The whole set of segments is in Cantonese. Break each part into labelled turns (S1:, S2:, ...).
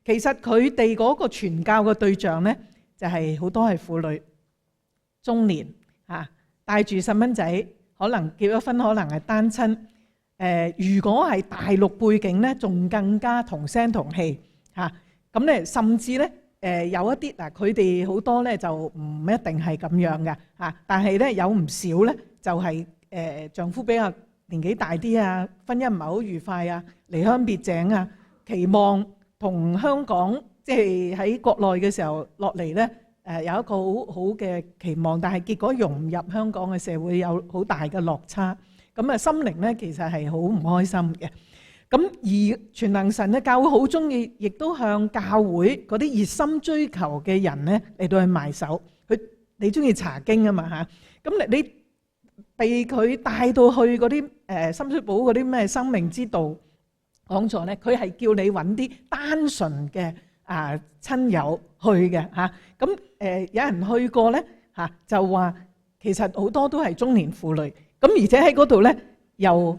S1: 其實佢哋嗰個傳教嘅對象咧，就係好多係婦女、中年嚇，帶住細蚊仔，可能結咗婚，可能係單親。如果係大陸背景咧，仲更加同聲同氣嚇。咁咧，甚至咧有一啲嗱，佢哋好多咧就唔一定係咁樣嘅嚇，但係咧有唔少咧就係丈夫比較年紀大啲啊，婚姻唔係好愉快啊，離鄉別井啊，期望同香港即係喺國內嘅時候落嚟咧，有一個好好嘅期望，但係結果融唔入香港嘅社會有好大嘅落差，咁啊心靈咧其實係好唔開心嘅。咁而全能神嘅教會好中意，亦都向教會嗰啲熱心追求嘅人咧嚟到去埋手。你中意查經啊嘛嚇，咁你被佢帶到去嗰啲深水埗嗰啲咩生命之道講座咧，佢係叫你揾啲單純嘅親友去嘅嚇。咁有人去過咧嚇，就話其實好多都係中年婦女，咁而且喺嗰度咧又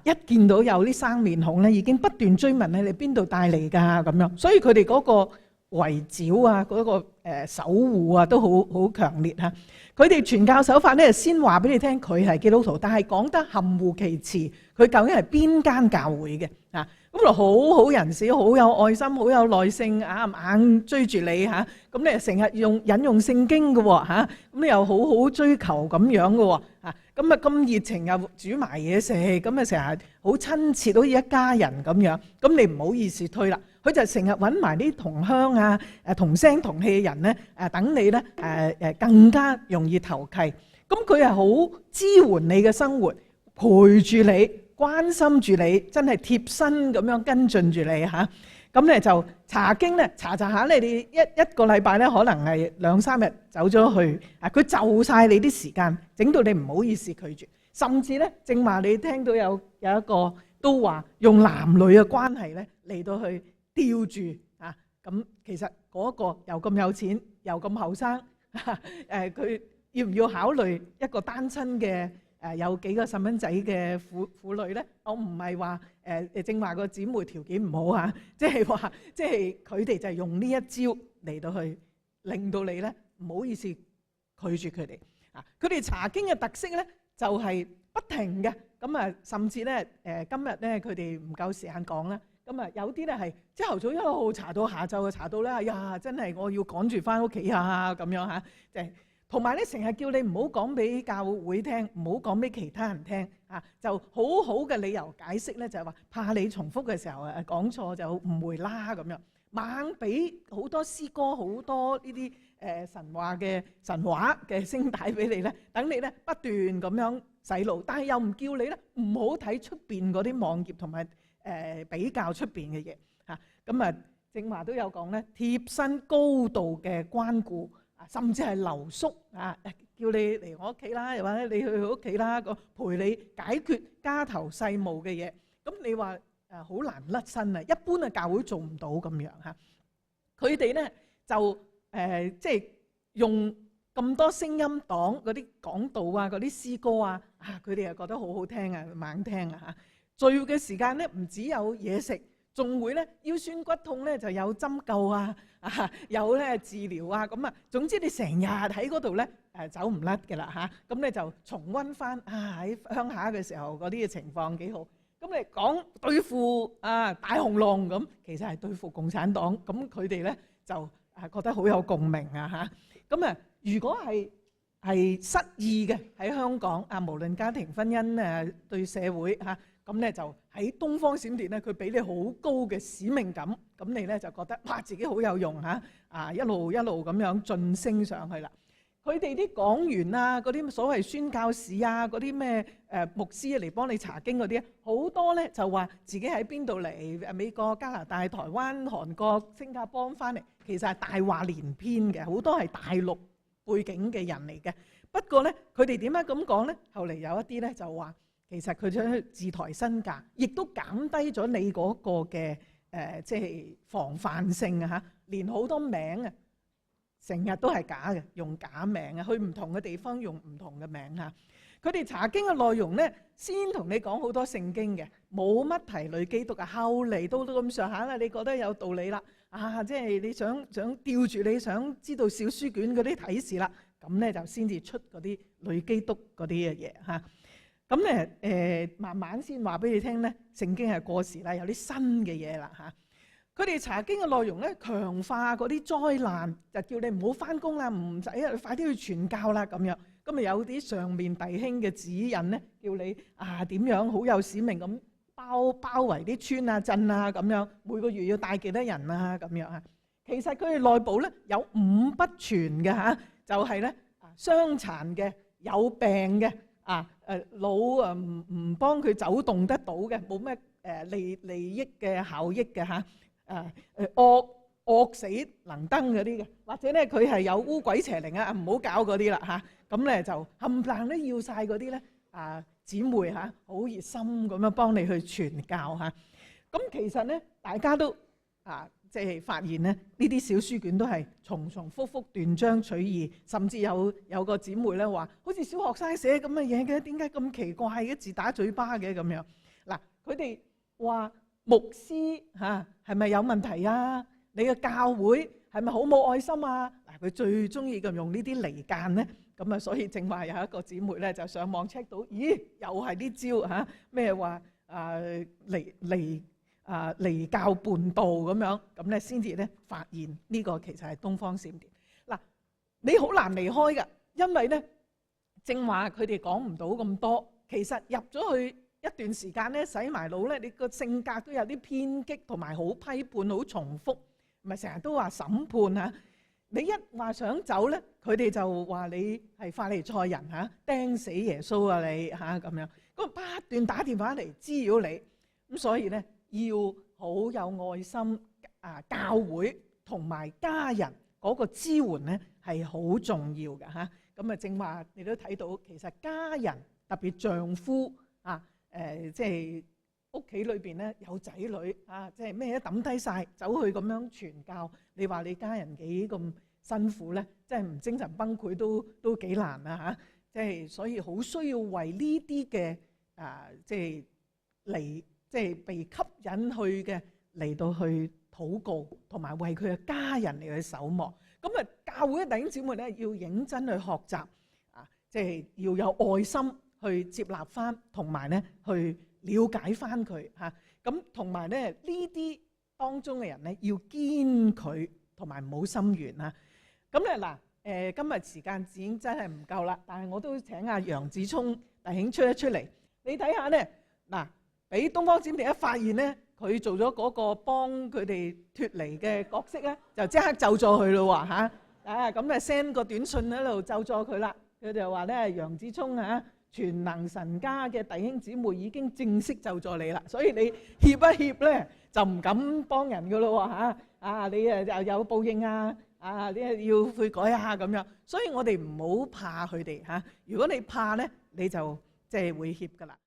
S1: 一見到有啲生面孔咧，已經不斷追問你哋邊度帶嚟㗎咁樣，所以佢哋嗰個圍剿啊，嗰個守護啊，都好強烈嚇。佢哋傳教手法咧，先話俾你聽佢係基督徒，但係講得含糊其辭，佢究竟係邊間教會嘅啊？咁就好好人士，好有愛心，好有耐性硬追住你嚇。咁你成日引用聖經嘅喎嚇，咁你又好好追求咁樣嘅喎嚇。咁啊咁熱情又煮埋嘢食，咁啊成日好親切，好似一家人咁樣。咁你唔好意思推啦，佢就成日揾埋啲同鄉啊、同聲同氣嘅人咧，等你咧更加容易投契。咁佢係好支援你嘅生活，陪住你，關心住你，真係貼身咁樣跟進住你嚇。咁咧就查經咧，查下你哋一個禮拜咧，可能係2-3日走咗去，佢就晒你啲時間，整到你唔好意思拒絕。甚至咧，正話你聽到有一個都話用男女嘅關係咧嚟到去吊住啊。咁其實嗰個又咁有錢，又咁後生，佢要唔要考慮一個單親嘅有幾個細蚊仔嘅婦女咧？我唔係話正話個姊妹條件唔好嚇，即係話即係佢哋就係用呢一招嚟到去令到你咧唔好意思拒絕佢哋啊！佢哋查經嘅特色咧就係不停嘅，咁啊甚至咧今日咧佢哋唔夠時間講啦，咁啊有啲咧係朝頭早一路查到下晝，查到咧哎呀真係我要趕住翻屋企啊咁樣嚇，就係。同埋咧，成日叫你唔好講俾教會聽，唔好講俾其他人聽啊！就好好嘅理由解釋咧，就係話怕你重複嘅時候講錯就誤會啦咁樣。猛俾好多詩歌、好多呢啲神話嘅聲帶俾你咧，等你咧不斷咁樣洗腦，但係又唔叫你咧唔好睇出邊嗰啲網頁同埋比較出邊嘅嘢嚇。咁啊，正話都有講咧，貼身高度嘅關顧。甚至係留宿啊！叫你嚟我屋企啦，又或者你去佢屋企啦，陪你解決家頭細務嘅嘢。咁你話好難甩身啊！一般嘅教會做唔到咁樣嚇。佢哋咧就即係用咁多聲音檔嗰啲講道啊、嗰啲詩歌啊，佢哋又覺得好好聽啊、猛聽啊嚇。聚會嘅時間咧唔只有嘢食。仲會咧腰酸骨痛咧就有針灸啊，有咧治療啊，咁啊，總之你成日喺嗰度咧走唔甩嘅啦嚇，咁你就重溫翻喺鄉下嘅時候嗰啲嘅情況幾好。咁你講對付大紅龍咁，其實係對付共產黨，咁佢哋咧就覺得好有共鳴啊嚇。咁啊，如果係失意嘅喺香港無論家庭婚姻對社會嚇。咁咧就喺東方閃電咧，佢俾你好高嘅使命感，咁你咧就覺得哇自己好有用嚇，一路一路咁樣晉升上去啦。佢哋啲講員啊，嗰啲所謂宣教士啊，嗰啲咩牧師嚟幫你查經嗰啲，好多咧就話自己喺邊度嚟，美國、加拿大、台灣、韓國、新加坡翻嚟，其實係大話連篇嘅，好多係大陸背景嘅人嚟嘅。不過咧，佢哋點解咁講咧？後嚟有一啲咧就話。其實佢想自抬身價，亦都減低咗你嗰個嘅即係防範性啊嚇，連好多名啊，成日都係假嘅，用假名啊，去唔同嘅地方用唔同嘅名嚇。佢哋查經嘅內容咧，先同你講好多聖經嘅，冇乜提女基督啊。後嚟到咁上下啦，你覺得有道理啦，即係你想吊住你想知道小書卷嗰啲啟示啦，咁咧就先至出嗰啲女基督嗰啲嘅嘢嚇。咁咧慢慢先話俾你聽咧，聖經係過時啦，有啲新嘅嘢啦嚇。佢哋查經嘅內容咧，強化嗰啲災難，就叫你唔好翻工啦，唔使快啲去傳教啦咁樣。咁咪有啲上面弟兄嘅指引咧，叫你點樣好有使命咁包圍啲村啊鎮啊咁樣，每個月要帶幾多人啊咁樣啊。其實佢哋內部咧有五不全嘅嚇，就係咧傷殘嘅、有病嘅老唔幫佢走動得到嘅，冇咩利益嘅效益嘅嚇。惡死能登嗰啲嘅，或者咧佢係有污鬼邪靈啊，唔好搞嗰啲啦嚇。咁咧就冚唪唥都要晒嗰啲咧姊妹嚇，好熱心咁樣幫你去傳教嚇。咁其實咧，大家都即係發現咧，呢啲小書卷都係重重複複、斷章取義，甚至有個姊妹咧話，好似小學生寫咁嘅嘢嘅，點解咁奇怪嘅，自打嘴巴嘅咁樣？嗱，佢哋話牧師係咪有問題啊？你嘅教會係咪好冇愛心啊？嗱，佢最中意咁用呢啲離間咧，咁啊，所以正話有一個姊妹咧就上網 check 到，咦，又係啲招嚇咩話離教叛道咁樣，咁咧先至咧發現呢個其實係東方閃電。嗱，你好難離開㗎，因為咧正話佢哋講唔到咁多，其實入咗去一段時間咧，洗埋腦咧，你個性格都有啲偏激，同埋好批判、好重複，咪成日都話審判嚇。你一話想走咧，佢哋就話你係法利賽人嚇，釘死耶穌啊你嚇咁樣，咁不斷打電話嚟滋擾你。咁所以咧要好有愛心教會同埋家人嗰個支援咧係好重要嘅嚇。咁啊正話你都睇到，其實家人特別丈夫即係屋企裏邊咧有仔女即係咩都抌低晒走去咁樣傳教。你話你家人幾咁辛苦咧？即係唔精神崩潰都幾難啊嚇！即係所以好需要為呢啲嘅即係被吸引去嘅嚟到去禱告，同埋為佢嘅家人嚟去守望。咁啊，教會嘅弟兄姊妹咧要認真去學習即係要有愛心去接納翻，同埋咧去了解翻佢嚇。咁同埋咧呢啲當中嘅人咧要堅拒，同埋唔好心軟啊。咁咧嗱今日時間已經真係唔夠啦，但係我都請阿楊子聰弟兄出一出嚟。你睇下咧嗱，俾東方閃電一發現咧，佢做咗嗰個幫佢哋脫離嘅角色咧，就即刻咒咗佢咯喎嚇。咁啊 send 個短信喺度咒咗佢啦。佢就話咧，楊子聰全能神家嘅弟兄姊妹已經正式咒咗你啦，所以你怯一怯咧就唔敢幫人噶咯喎你又有報應你要悔改咁樣。所以我哋唔好怕佢哋如果你怕咧，你就即係會怯噶啦。